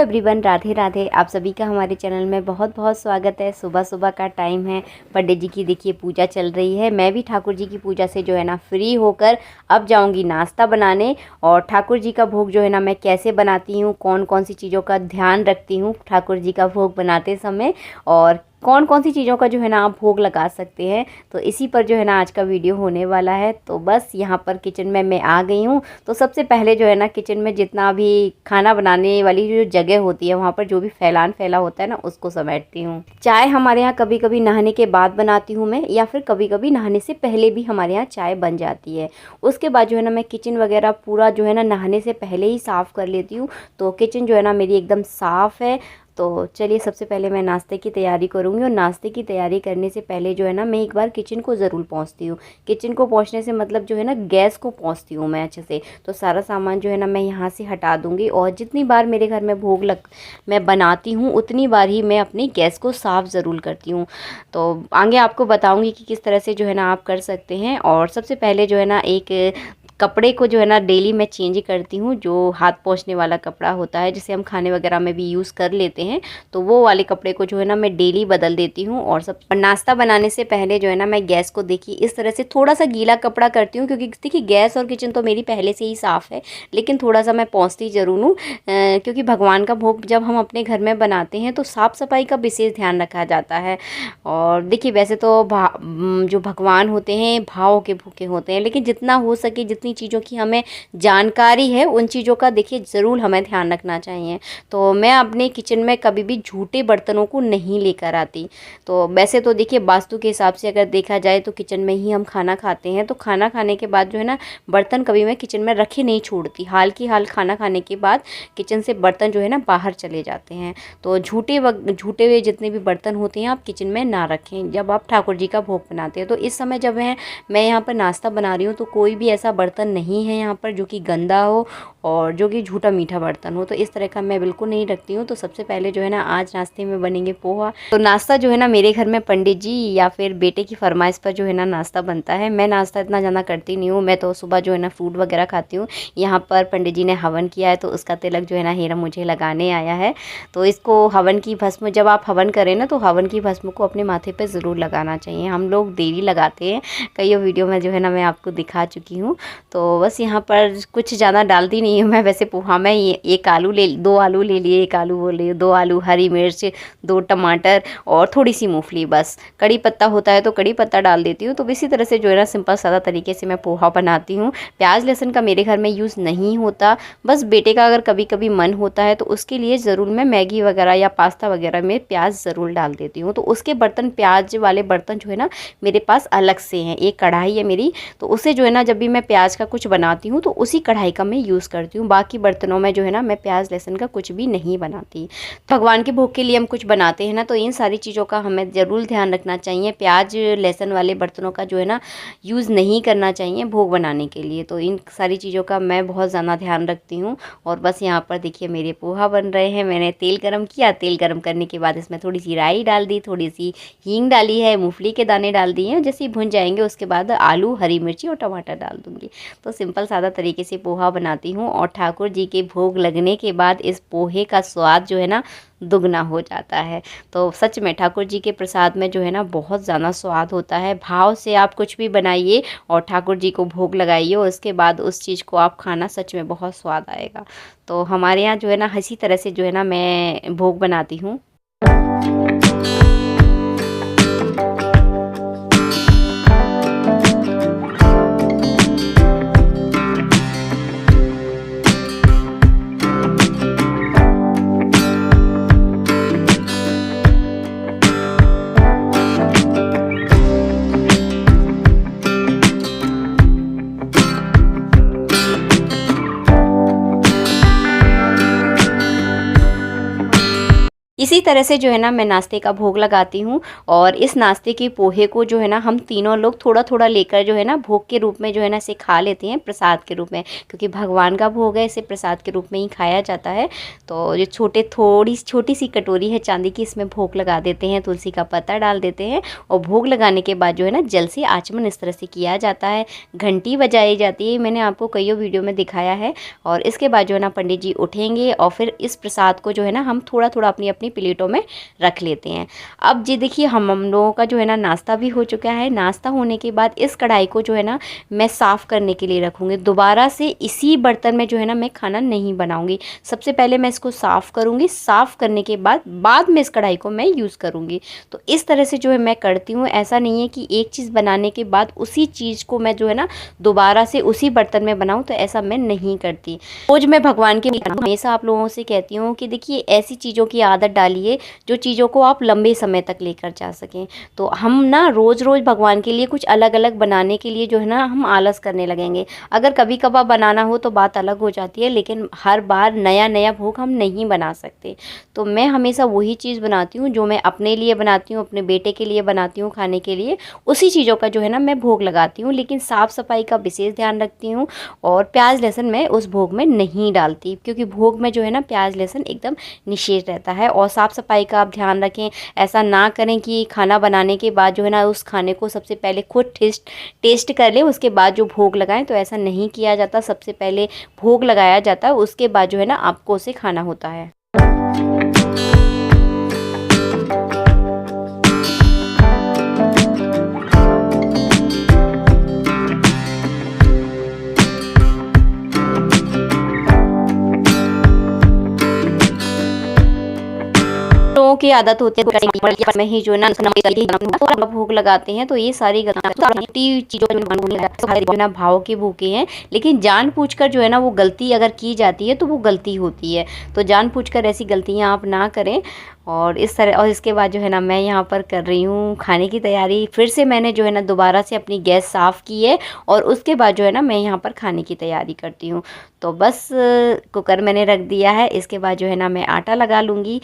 Everyone, Radhe Radhe. आप सभी का हमारे चैनल में बहुत बहुत स्वागत है। सुबह सुबह का टाइम है, पंडित जी की देखिए पूजा चल रही है। मैं भी ठाकुर जी की पूजा से जो है ना फ्री होकर अब जाऊंगी नाश्ता बनाने। और ठाकुर जी का भोग जो है ना मैं कैसे बनाती हूँ, कौन कौन सी चीज़ों का ध्यान रखती हूँ ठाकुर जी का भोग बनाते समय, और कौन कौन सी चीज़ों का जो है ना आप भोग लगा सकते हैं, तो इसी पर जो है ना आज का वीडियो होने वाला है। तो बस यहाँ पर किचन में मैं आ गई हूँ। तो सबसे पहले जो है ना किचन में जितना भी खाना बनाने वाली जो जगह होती है वहाँ पर जो भी फैला होता है ना उसको समेटती हूँ। चाय हमारे यहाँ कभी कभी नहाने के बाद बनाती हूँ मैं, या फिर कभी कभी नहाने से पहले भी हमारे यहाँ चाय बन जाती है। उसके बाद जो है ना मैं किचन वगैरह पूरा जो है ना नहाने से पहले ही साफ़ कर लेती हूँ। तो किचन जो है ना मेरी एकदम साफ़ है। तो चलिए सबसे पहले मैं नाश्ते की तैयारी करूँगी, और नाश्ते की तैयारी करने से पहले जो है ना मैं एक बार किचन को ज़रूर पोंछती हूँ। किचन को पोंछने से मतलब जो है ना गैस को पोंछती हूँ मैं अच्छे से। तो सारा सामान जो है ना मैं यहाँ से हटा दूँगी, और जितनी बार मेरे घर में मैं बनाती हूँ उतनी बार ही मैं अपनी गैस को साफ़ ज़रूर करती हूँ। तो आगे आपको बताऊँगी कि किस तरह से जो है ना आप कर सकते हैं। और सबसे पहले जो है ना एक कपड़े को जो है ना डेली मैं चेंज करती हूँ। जो हाथ पोंछने वाला कपड़ा होता है जिसे हम खाने वगैरह में भी यूज़ कर लेते हैं, तो वो वाले कपड़े को जो है ना मैं डेली बदल देती हूँ। और नाश्ता बनाने से पहले जो है ना मैं गैस को देखिए इस तरह से थोड़ा सा गीला कपड़ा करती हूँ, क्योंकि देखिए गैस और किचन तो मेरी पहले से ही साफ़ है, लेकिन थोड़ा सा मैं पोंछती ज़रूर हूँ। क्योंकि भगवान का भोग जब हम अपने घर में बनाते हैं तो साफ़ सफाई का विशेष ध्यान रखा जाता है। और देखिए वैसे तो जो भगवान होते हैं भाव के भूखे होते हैं, लेकिन जितना हो सके जितनी चीज़ों की हमें जानकारी है उन चीज़ों का देखिए ज़रूर हमें ध्यान रखना चाहिए। तो मैं अपने किचन में कभी भी झूठे बर्तनों को नहीं लेकर आती। तो वैसे तो देखिए वास्तु के हिसाब से अगर देखा जाए तो किचन में ही हम खाना खाते हैं, तो खाना खाने के बाद जो है ना बर्तन कभी मैं किचन में रखे नहीं छोड़ती। हाल की हाल खाना खाने के बाद किचन से बर्तन जो है ना बाहर चले जाते हैं। तो झूठे हुए जितने भी बर्तन होते हैं आप किचन में ना रखें जब आप ठाकुर जी का भोग बनाते हैं। तो इस समय जब मैं यहाँ पर नाश्ता बना रही हूँ तो कोई भी ऐसा बर्तन नहीं है यहाँ पर जो कि गंदा हो और जो कि झूठा मीठा बर्तन हो, तो इस तरह का मैं बिल्कुल नहीं रखती हूँ। तो सबसे पहले जो है ना आज नाश्ते में बनेंगे पोहा। तो नाश्ता जो है ना मेरे घर में पंडित जी या फिर बेटे की फरमाइश पर जो है ना नाश्ता बनता है। मैं नाश्ता इतना ज़्यादा करती नहीं हूँ, मैं तो सुबह जो है ना फ्रूट वगैरह खाती हूँ। यहाँ पर पंडित जी ने हवन किया है तो उसका तिलक जो है ना हीरा मुझे लगाने आया है। तो इसको हवन की भस्म, जब आप हवन करें ना तो हवन की भस्म को अपने माथे पर ज़रूर लगाना चाहिए। हम लोग देरी लगाते हैं, कई वीडियो में जो है ना मैं आपको दिखा चुकी हूँ। तो बस यहाँ पर कुछ ज़्यादा डालती नहीं हूँ मैं। वैसे पोहा में एक आलू दो आलू ले लिए, एक आलू वो ले, दो आलू, हरी मिर्च, दो टमाटर और थोड़ी सी मूंगफली, बस कड़ी पत्ता होता है तो कड़ी पत्ता डाल देती हूँ। तो इसी तरह से जो है ना सिंपल सादा तरीके से मैं पोहा बनाती हूँ। प्याज लहसुन का मेरे घर में यूज़ नहीं होता, बस बेटे का अगर कभी कभी मन होता है तो उसके लिए ज़रूर मैं मैगी वगैरह या पास्ता वगैरह में प्याज ज़रूर डाल देती हूँ। तो उसके बर्तन, प्याज वाले बर्तन जो है ना मेरे पास अलग से हैं। एक कढ़ाई है मेरी, तो उसे जो है ना जब भी मैं प्याज का कुछ बनाती हूँ तो उसी कढ़ाई का मैं यूज़ करती हूँ। बाकी बर्तनों में जो है ना मैं प्याज लहसुन का कुछ भी नहीं बनाती। भगवान के भोग के लिए हम कुछ बनाते हैं ना तो इन सारी चीज़ों का हमें ज़रूर ध्यान रखना चाहिए। प्याज लहसुन वाले बर्तनों का जो है ना यूज़ नहीं करना चाहिए भोग बनाने के लिए। तो इन सारी चीज़ों का मैं बहुत ज़्यादा ध्यान रखती हूँ। और बस यहाँ पर देखिए मेरे पोहा बन रहे हैं। मैंने तेल गरम किया, तेल गरम करने के बाद इसमें थोड़ी सी राई डाल दी, थोड़ी सी हींग डाली है, मूंगफली के दाने डाल दिए हैं। जैसे ही भुन जाएंगे उसके बाद आलू, हरी मिर्ची और टमाटर डाल दूँगी। तो सिंपल सादा तरीके से पोहा बनाती हूँ। और ठाकुर जी के भोग लगने के बाद इस पोहे का स्वाद जो है ना दुगना हो जाता है। तो सच में ठाकुर जी के प्रसाद में जो है ना बहुत ज़्यादा स्वाद होता है। भाव से आप कुछ भी बनाइए और ठाकुर जी को भोग लगाइए, और उसके बाद उस चीज़ को आप खाना, सच में बहुत स्वाद आएगा। तो हमारे यहाँ जो है ना इसी तरह से जो है ना मैं भोग बनाती हूँ। इसी तरह से जो है ना मैं नाश्ते का भोग लगाती हूँ। और इस नाश्ते के पोहे को जो है ना हम तीनों लोग थोड़ा थोड़ा लेकर जो है ना भोग के रूप में जो है ना इसे खा लेते हैं, प्रसाद के रूप में, क्योंकि भगवान का भोग है, इसे प्रसाद के रूप में ही खाया जाता है। तो जो थोड़ी छोटी सी कटोरी है चांदी की, इसमें भोग लगा देते हैं, तुलसी का पत्ता डाल देते हैं और भोग लगाने के बाद जो है ना जल से आचमन इस तरह से किया जाता है, घंटी बजाई जाती है, मैंने आपको कई वीडियो में दिखाया है। और इसके बाद जो है ना पंडित जी उठेंगे और फिर इस प्रसाद को जो है ना हम थोड़ा थोड़ा अपनी अपनी प्लेटों में रख लेते हैं। अब जी देखिए हम लोगों का जो है ना नाश्ता भी हो चुका है। नाश्ता होने के बाद इस कढ़ाई को जो है ना मैं साफ़ करने के लिए रखूँगी। दोबारा से इसी बर्तन में जो है ना मैं खाना नहीं बनाऊँगी। सबसे पहले मैं इसको साफ़ करूँगी, साफ़ करने के बाद में इस कढ़ाई को मैं यूज़ करूँगी। तो इस तरह से जो है मैं करती हूँ। ऐसा नहीं है कि एक चीज़ बनाने के बाद उसी चीज़ को मैं जो है ना दोबारा से उसी बर्तन में बनाऊँ, तो ऐसा मैं नहीं करती। रोज़ मैं भगवान के हमेशा आप लोगों से कहती हूँ कि देखिए ऐसी चीज़ों की आदत डालिए जो चीज़ों को आप लंबे समय तक लेकर जा सकें। तो हम ना रोज़ रोज़ भगवान के लिए कुछ अलग अलग बनाने के लिए जो है ना हम आलस करने लगेंगे। अगर कभी कभार बनाना हो तो बात अलग हो जाती है, लेकिन हर बार नया नया भोग हम नहीं बना सकते। तो मैं हमेशा वही चीज़ बनाती हूँ जो मैं अपने लिए बनाती हूँ, अपने बेटे के लिए बनाती हूँ खाने के लिए, उसी चीज़ों का जो है ना मैं भोग लगाती हूँ। लेकिन साफ़ सफाई का विशेष ध्यान रखती हूँ और प्याज लहसुन मैं उस भोग में नहीं डालती, क्योंकि भोग में जो है ना प्याज लहसुन एकदम निषेध रहता है। और साफ़ सफाई का आप ध्यान रखें, ऐसा ना करें कि खाना बनाने के बाद जो है ना उस खाने को सबसे पहले खुद टेस्ट कर ले, उसके बाद जो भोग लगाएं। तो ऐसा नहीं किया जाता, सबसे पहले भोग लगाया जाता है, उसके बाद जो है ना आपको उसे खाना होता है। लोगों की आदत होती है में ही जो है ना भोग लगाते हैं। तो ये सारी चीज़ों ना भाव के भूखे हैं, लेकिन जानबूझकर जो है ना वो गलती अगर की जाती है तो वो गलती होती है। तो जानबूझकर ऐसी गलतियां आप ना करें। और इस तरह, और इसके बाद जो है ना मैं यहाँ पर कर रही हूँ खाने की तैयारी। फिर से मैंने जो है ना दोबारा से अपनी गैस साफ़ की है और उसके बाद जो है ना मैं यहाँ पर खाने की तैयारी करती हूँ। तो बस कुकर मैंने रख दिया है, इसके बाद जो है ना मैं आटा लगा लूँगी।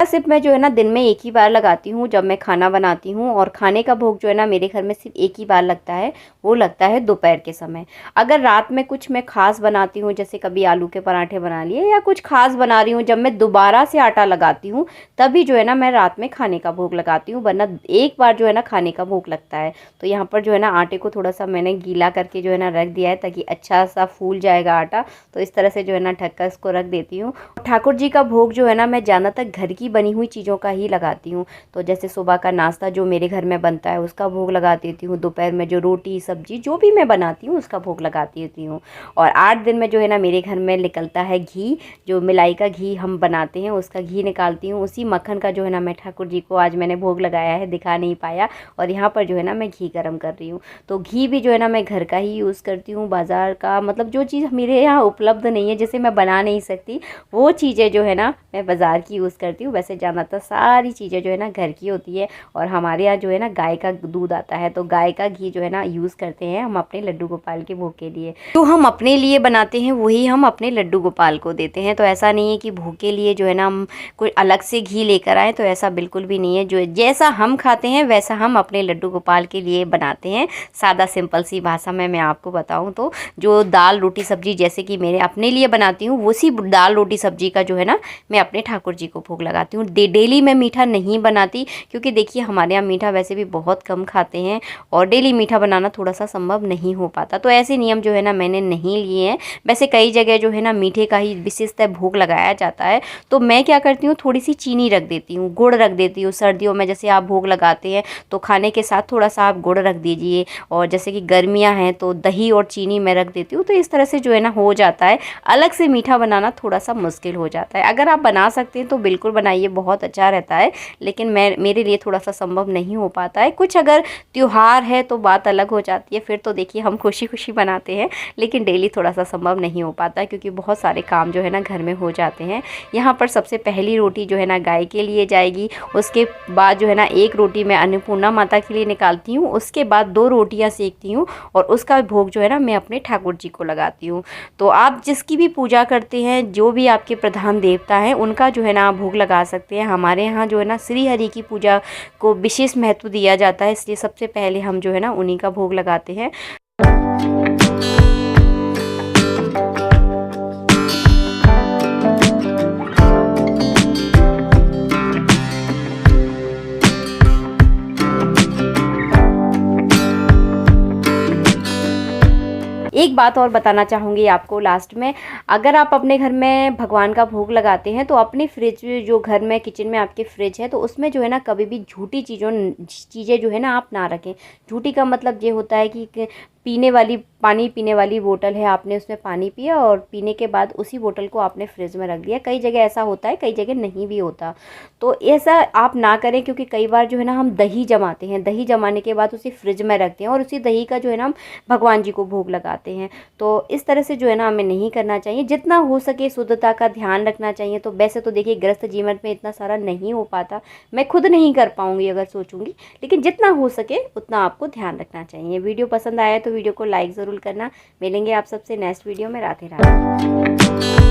सिर्फ मैं जो है ना दिन में एक ही बार लगाती हूँ जब मैं खाना बनाती हूँ। और खाने का भोग जो है ना मेरे घर में सिर्फ एक ही बार लगता है, वो लगता है दोपहर के समय। अगर रात में कुछ मैं खास बनाती हूँ, जैसे कभी आलू के पराठे बना लिए या कुछ खास बना रही हूँ, जब मैं दोबारा से आटा लगाती हूँ तभी जो है ना मैं रात में खाने का भोग लगाती हूँ, वरना एक बार जो है ना खाने का भोग लगता है। तो यहाँ पर जो है ना आटे को थोड़ा सा मैंने गीला करके जो है ना रख दिया है, ताकि अच्छा सा फूल जाएगा आटा। तो इस तरह से जो है ना ढककर इसको रख देती हूँ। ठाकुर जी का भोग जो है ना मैं ज़्यादातर घर की बनी हुई चीज़ों का ही लगाती हूँ। तो जैसे सुबह का नाश्ता जो मेरे घर में बनता है उसका भोग लगा देती हूँ, दोपहर में जो रोटी सब्जी जो भी मैं बनाती हूँ उसका भोग लगाती होती हूँ। और 8 दिन में जो है ना मेरे घर में निकलता है घी, जो मिलाई का घी हम बनाते हैं उसका घी निकालती हूँ। उसी मक्खन का जो है ना मैं ठाकुर जी को आज मैंने भोग लगाया है, दिखा नहीं पाया। और यहाँ पर जो है ना मैं घी गर्म कर रही हूँ। तो घी भी जो है ना मैं घर का ही यूज़ करती हूँ, बाज़ार का मतलब जो चीज़ मेरे यहाँ उपलब्ध नहीं है, जैसे मैं बना नहीं सकती, वो चीज़ें जो है ना मैं बाज़ार की यूज़ करती हूँ। वैसे ज़्यादातर सारी चीज़ें जो है ना घर की होती है। और हमारे यहाँ जो है ना गाय का दूध आता है, तो गाय का घी जो है ना यूज़ करते हैं हम अपने लड्डू गोपाल के भोग के लिए। तो हम अपने लिए बनाते हैं वही हम अपने लड्डू गोपाल को देते हैं। तो ऐसा नहीं है कि भोग के लिए जो है ना हम कोई अलग से घी लेकर आए, तो ऐसा बिल्कुल भी नहीं है। जो जैसा हम खाते हैं वैसा हम अपने लड्डू गोपाल के लिए बनाते हैं। सादा सिंपल सी भाषा में मैं आपको बताऊँ तो जो दाल रोटी सब्जी जैसे कि मेरे अपने लिए बनाती हूँ, उसी दाल रोटी सब्जी का जो है ना मैं अपने ठाकुर जी को भोग लगाती हूँ। डेली मैं मीठा नहीं बनाती, क्योंकि देखिए हमारे यहाँ मीठा वैसे भी बहुत कम खाते हैं और डेली मीठा बनाना थोड़ा सा संभव नहीं हो पाता। तो ऐसे नियम जो है ना मैंने नहीं लिए हैं। वैसे कई जगह जो है ना मीठे का ही विशेषतः भोग लगाया जाता है। तो मैं क्या करती हूँ, थोड़ी सी चीनी रख देती हूँ, गुड़ रख देती हूँ। सर्दियों में जैसे आप भोग लगाते हैं तो खाने के साथ थोड़ा सा आप गुड़ रख दीजिए, और जैसे कि गर्मियाँ हैं तो दही और चीनी मैं रख देती हूँ। तो इस तरह से जो है ना हो जाता है। अलग से मीठा बनाना थोड़ा सा मुश्किल हो जाता है। अगर आप बना सकते हैं तो बिल्कुल बनाइए, ये बहुत अच्छा रहता है, लेकिन मेरे लिए थोड़ा सा संभव नहीं हो पाता है। कुछ अगर त्योहार है तो बात अलग हो जाती है, फिर तो देखिए हम खुशी खुशी बनाते हैं, लेकिन डेली थोड़ा सा संभव नहीं हो पाता है क्योंकि बहुत सारे काम जो है ना घर में हो जाते हैं। यहाँ पर सबसे पहली रोटी जो है ना गाय के लिए जाएगी, उसके बाद जो है ना एक रोटी मैं अन्नपूर्णा माता के लिए निकालती हूँ, उसके बाद 2 रोटियाँ सेकती हूँ और उसका भोग जो है ना मैं अपने ठाकुर जी को लगाती हूँ। तो आप जिसकी भी पूजा करते हैं, जो भी आपके प्रधान देवता हैं, उनका जो है ना भोग लगा सकते हैं। हमारे यहाँ जो है ना श्री हरि की पूजा को विशेष महत्व दिया जाता है, इसलिए सबसे पहले हम जो है ना उन्हीं का भोग लगाते हैं। एक बात और बताना चाहूँगी आपको लास्ट में, अगर आप अपने घर में भगवान का भोग लगाते हैं तो अपनी फ्रिज, जो घर में किचन में आपके फ्रिज है, तो उसमें जो है ना कभी भी झूठी चीज़ें जो है ना आप ना रखें। झूठी का मतलब ये होता है कि पानी पीने वाली बोतल है, आपने उसमें पानी पिया और पीने के बाद उसी बोतल को आपने फ्रिज में रख दिया। कई जगह ऐसा होता है, कई जगह नहीं भी होता, तो ऐसा आप ना करें, क्योंकि कई बार जो है ना हम दही जमाते हैं, दही जमाने के बाद उसे फ्रिज में रखते हैं और उसी दही का जो है ना हम भगवान जी को भोग लगाते हैं। तो इस तरह से जो है ना हमें नहीं करना चाहिए। जितना हो सके शुद्धता का ध्यान रखना चाहिए। तो वैसे तो देखिए गृहस्थ जीवन में इतना सारा नहीं हो पाता, मैं खुद नहीं कर पाऊँगी अगर सोचूंगी, लेकिन जितना हो सके उतना आपको ध्यान रखना चाहिए। वीडियो पसंद आया तो वीडियो को लाइक ज़रूर करना। मिलेंगे आप सबसे नेक्स्ट वीडियो में। राधे राधे।